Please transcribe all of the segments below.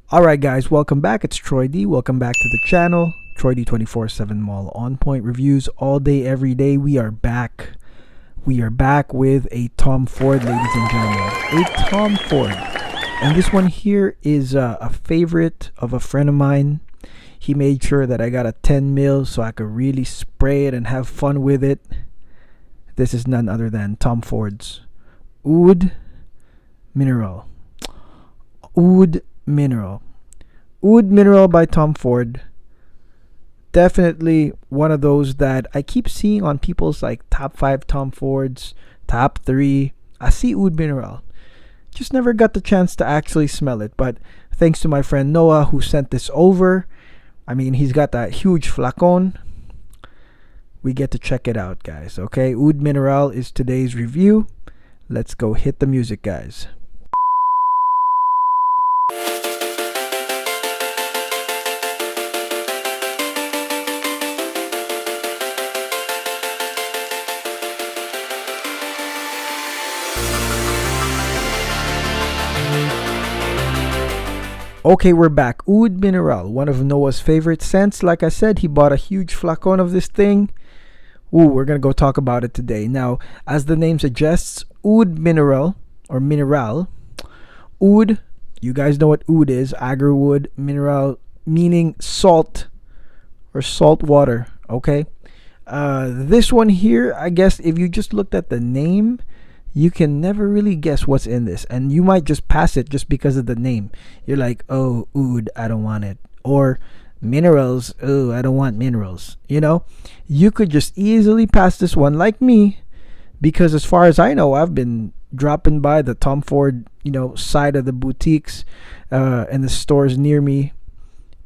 Alright guys, welcome back. It's Troy D. Welcome back to the channel. Troy D 24/7 Mall on point reviews all day, every day. We are back. We are back with a Tom Ford, ladies and gentlemen. A Tom Ford. And this one here is a favorite of a friend of mine. He made sure that I got a 10 mil so I could really spray it and have fun with it. This is none other than Tom Ford's Oud Minerale. Oud Mineral. Oud Mineral by Tom Ford. Definitely one of those that I keep seeing on people's like top 5 Tom Fords, top 3. I see Oud Mineral. Just never got the chance to actually smell it, but thanks to my friend Noah who sent this over. I mean, he's got that huge flacon. We get to check it out, guys. Okay, Oud Mineral is today's review. Let's go hit the music, guys. Okay, we're back. Oud Mineral, one of Noah's favorite scents. Like I said, he bought a huge flacon of this thing. Ooh, we're going to go talk about it today. Now, as the name suggests, Oud Mineral, or Mineral. Oud, you guys know what oud is. Agarwood, mineral, meaning salt or salt water. Okay. This one here, I guess if you just looked at the name, you can never really guess what's in this, and you might just pass it just because of the name. You're like, oh, oud, I don't want it. Or minerals, oh, I don't want minerals. You know, you could just easily pass this one like me, because as far as I know, I've been dropping by the Tom Ford, side of the boutiques and the stores near me,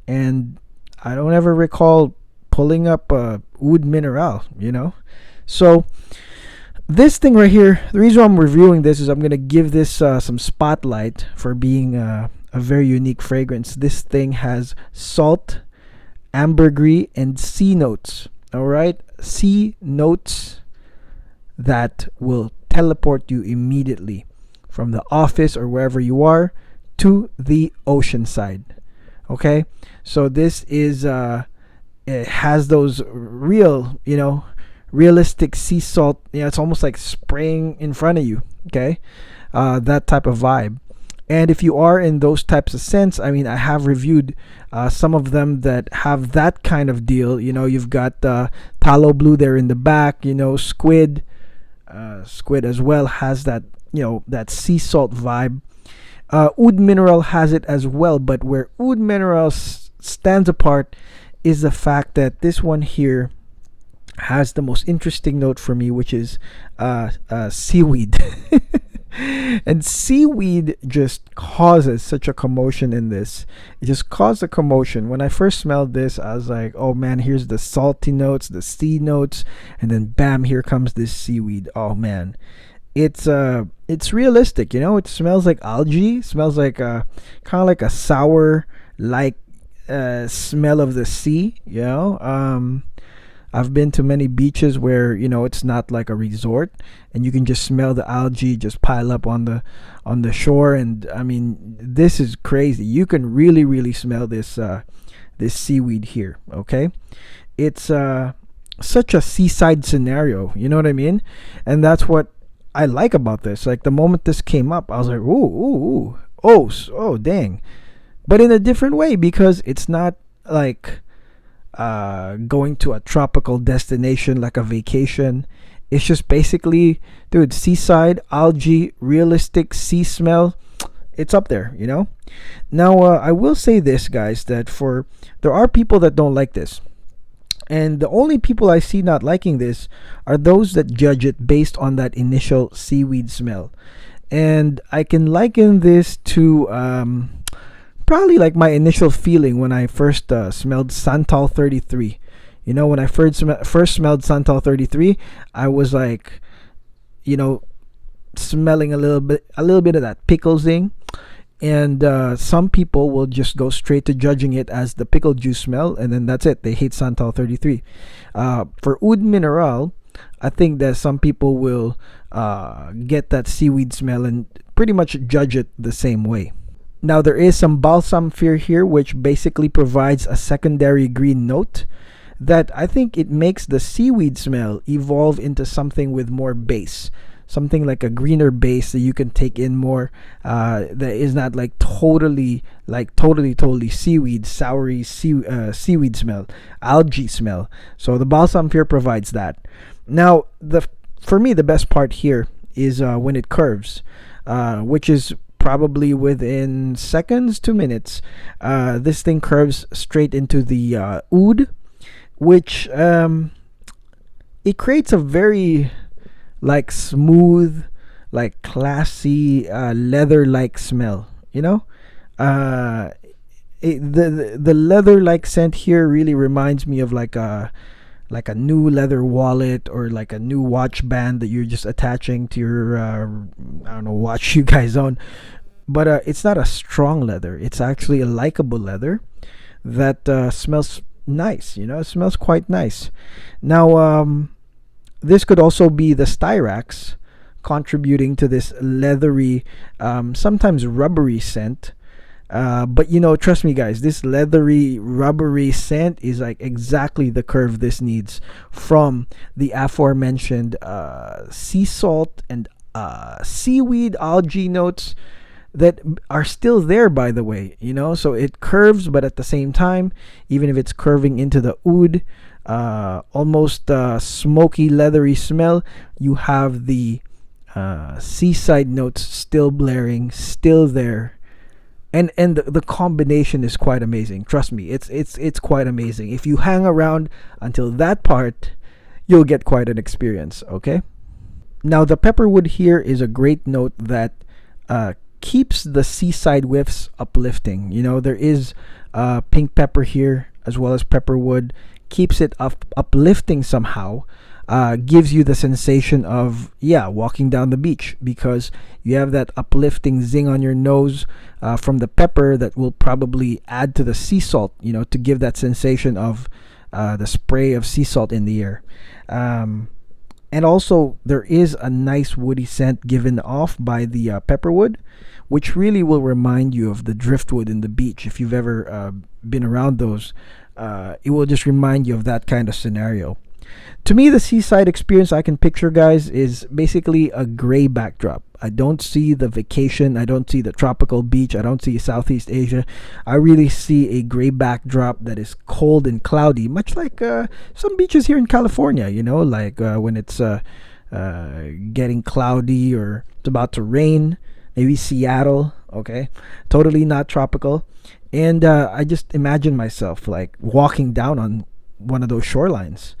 and I don't ever recall pulling up Oud Mineral, So this thing right here, the reason I'm reviewing this is I'm going to give this some spotlight for being a very unique fragrance. This thing has salt, ambergris, and sea notes. All right? Sea notes that will teleport you immediately from the office or wherever you are to the ocean side. Okay? So this is, it has those real, realistic sea salt. It's almost like spraying in front of you. Okay, that type of vibe. And if you are in those types of scents, I mean, I have reviewed some of them that have that kind of deal. You've got tallow blue there in the back. Squid as well has that, that sea salt vibe. Oud Mineral has it as well, but where Oud Mineral stands apart is the fact that this one here has the most interesting note for me, which is seaweed. And seaweed just causes such a commotion in this. It just caused a commotion. When I first smelled this, I was like, oh man, here's the salty notes, the sea notes, and then bam, here comes this seaweed. Oh man, it's realistic. It smells like algae. Smells like kind of like a sour like smell of the sea. I've been to many beaches where it's not like a resort, and you can just smell the algae just pile up on the shore. And I mean, this is crazy. You can really smell this this seaweed here. Okay, it's such a seaside scenario. You know what I mean? And that's what I like about this. Like the moment this came up, I was like, ooh, oh, dang, but in a different way, because it's not like going to a tropical destination like a vacation. It's just basically, dude, seaside, algae, realistic sea smell. It's up there. Now I will say this, guys, that there are people that don't like this, and the only people I see not liking this are those that judge it based on that initial seaweed smell. And I can liken this to probably like my initial feeling when I first smelled Santal 33. When I first smelled Santal 33, I was like, smelling a little bit of that pickle zing. And some people will just go straight to judging it as the pickle juice smell, and then that's it. They hate Santal 33. For Oud Mineral, I think that some people will get that seaweed smell and pretty much judge it the same way. Now there is some balsam fir here, which basically provides a secondary green note that I think it makes the seaweed smell evolve into something with more base, something like a greener base that you can take in more, that is not like totally seaweed, soury seaweed smell, algae smell. So the balsam fir provides that. Now for me the best part here is when it curves, which is probably within seconds to minutes. This thing curves straight into the oud, which it creates a very like smooth, like classy, leather-like smell. You know, the leather-like scent here really reminds me of like a new leather wallet or like a new watch band that you're just attaching to your I don't know, watch you guys own. But it's not a strong leather. It's actually a likable leather that smells nice. You know, it smells quite nice. Now, this could also be the styrax contributing to this leathery, sometimes rubbery scent. But you know, trust me, guys, this leathery, rubbery scent is like exactly the curve this needs from the aforementioned sea salt and seaweed algae notes that are still there, by the way. You know, so it curves, but at the same time, even if it's curving into the oud, almost smoky, leathery smell, you have the seaside notes still blaring, still there. And the combination is quite amazing. Trust me, it's quite amazing. If you hang around until that part, you'll get quite an experience. Okay. Now the pepperwood here is a great note that keeps the seaside whiffs uplifting. You know, there is pink pepper here as well as pepperwood, keeps it uplifting somehow. Gives you the sensation of walking down the beach, because you have that uplifting zing on your nose from the pepper that will probably add to the sea salt, you know, to give that sensation of the spray of sea salt in the air. And also there is a nice woody scent given off by the pepperwood, which really will remind you of the driftwood in the beach. If you've ever been around those, it will just remind you of that kind of scenario. To me, the seaside experience I can picture, guys, is basically a gray backdrop. I don't see the vacation. I don't see the tropical beach. I don't see Southeast Asia. I really see a gray backdrop that is cold and cloudy, much like some beaches here in California, you know, like when it's getting cloudy or it's about to rain. Maybe Seattle, okay? Totally not tropical. And I just imagine myself like walking down on one of those shorelines.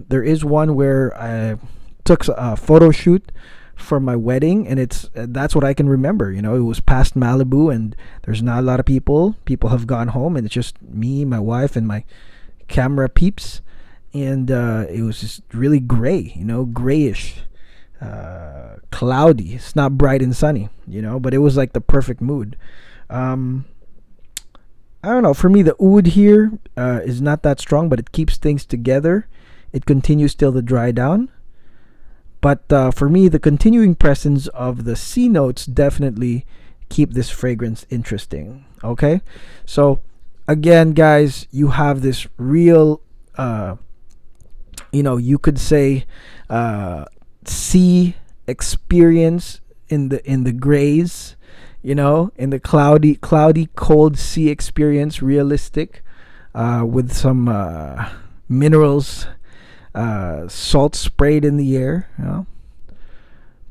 There is one where I took a photo shoot for my wedding, and that's what I can remember. You know, it was past Malibu, and there's not a lot of people. People have gone home, and it's just me, my wife, and my camera peeps. And it was just really gray, you know, grayish, cloudy. It's not bright and sunny, you know, but it was like the perfect mood. I don't know. For me, the oud here is not that strong, but it keeps things together. It continues till the dry down. But for me, the continuing presence of the sea notes definitely keep this fragrance interesting. Okay? So, again, guys, you have this real, you could say, sea experience in the grays, you know, in the cloudy, cold sea experience, realistic, with some minerals, salt sprayed in the air, you know,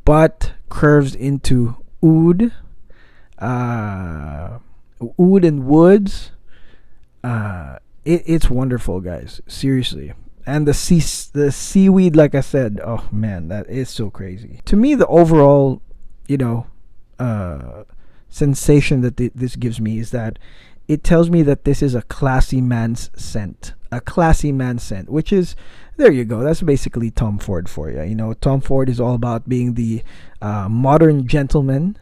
but curves into oud, oud and woods. It's wonderful, guys. Seriously. And the seaweed, like I said, oh man, that is so crazy. To me, the overall, sensation that this gives me is that it tells me that this is a classy man's scent. A classy man's scent, which is, there you go. That's basically Tom Ford for you. You know, Tom Ford is all about being the modern gentleman.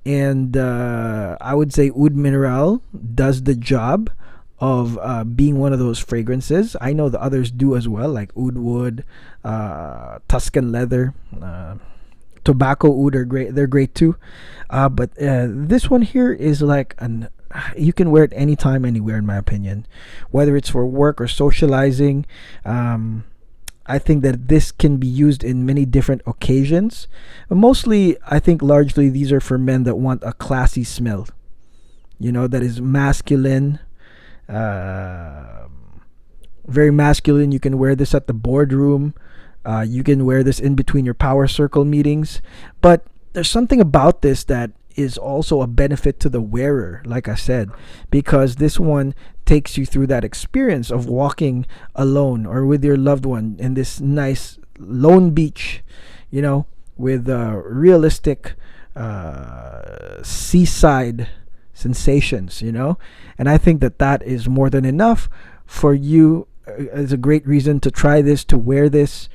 And I would say Oud Minerale does the job of being one of those fragrances. I know the others do as well, like oud wood, Tuscan leather, Tobacco oud are great. They're great too. But this one here is like an. You can wear it anytime, anywhere, in my opinion, whether it's for work or socializing. I think that this can be used in many different occasions. Mostly, I think largely these are for men that want a classy smell. That is masculine, uh, very masculine. You can wear this at the boardroom. You can wear this in between your power circle meetings. But there's something about this that is also a benefit to the wearer, like I said, because this one takes you through that experience of walking alone or with your loved one in this nice lone beach, with realistic seaside sensations, And I think that that is more than enough for you. It's a great reason to try this, to wear this,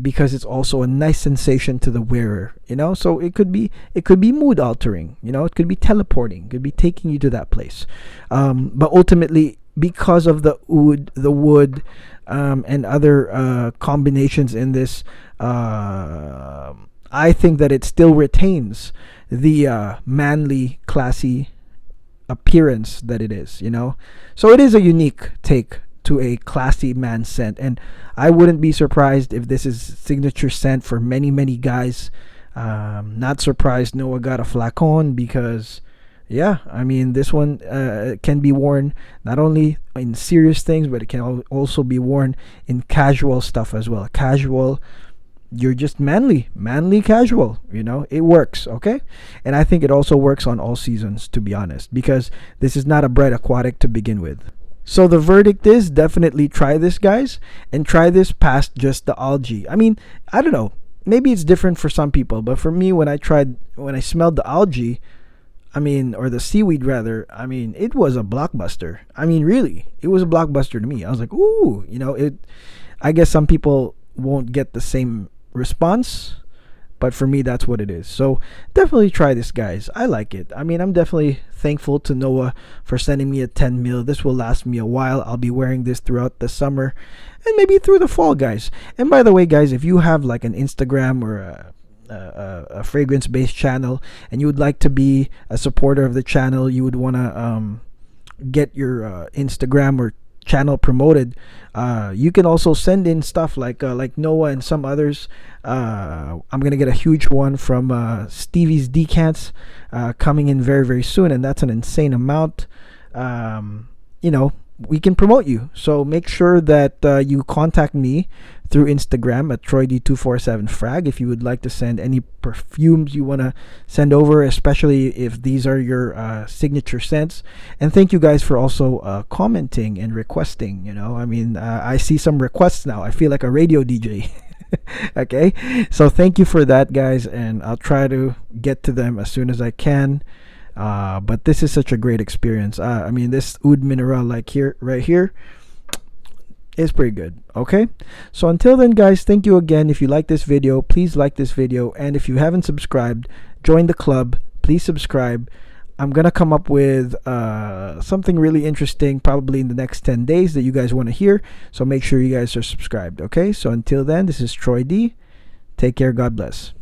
because it's also a nice sensation to the wearer, So it could be mood altering, It could be teleporting, it could be taking you to that place. But ultimately, because of the wood, and other combinations in this, I think that it still retains the manly, classy appearance that it is, So it is a unique take to a classy man scent, and I wouldn't be surprised if this is signature scent for many, many guys. Not surprised Noah got a flacon because, yeah, I mean, this one can be worn not only in serious things, but it can also be worn in casual stuff as well. Casual, you're just manly casual, it works, okay? And I think it also works on all seasons, to be honest, because this is not a bright aquatic to begin with. So the verdict is definitely try this, guys, and try this past just the algae. I mean, I don't know, maybe it's different for some people, but for me, when I smelled the algae, or the seaweed rather, it was a blockbuster. Really, it was a blockbuster to me. I was like, ooh, I guess some people won't get the same response, but for me, that's what it is. So definitely try this, guys. I like it. I'm definitely thankful to Noah for sending me a 10 mil. This will last me a while. I'll be wearing this throughout the summer and maybe through the fall, guys. And by the way, guys, if you have like an Instagram or a fragrance based channel and you would like to be a supporter of the channel, you would want to get your Instagram or channel promoted, you can also send in stuff like Noah and some others. I'm gonna get a huge one from Stevie's Decants coming in very, very soon, and that's an insane amount. We can promote you, so make sure that you contact me through Instagram at TroyD247frag if you would like to send any perfumes you want to send over, especially if these are your signature scents. And thank you guys for also commenting and requesting. I see some requests now. I feel like a radio DJ. Okay, so thank you for that, guys, and I'll try to get to them as soon as I can. But this is such a great experience. This Oud Minerale, right here, is pretty good. Okay, so until then, guys, thank you again. If you like this video, please like this video, and if you haven't subscribed, join the club. Please subscribe. I'm gonna come up with something really interesting probably in the next 10 days that you guys want to hear, so make sure you guys are subscribed. Okay, so until then, this is Troy D. Take care. God bless.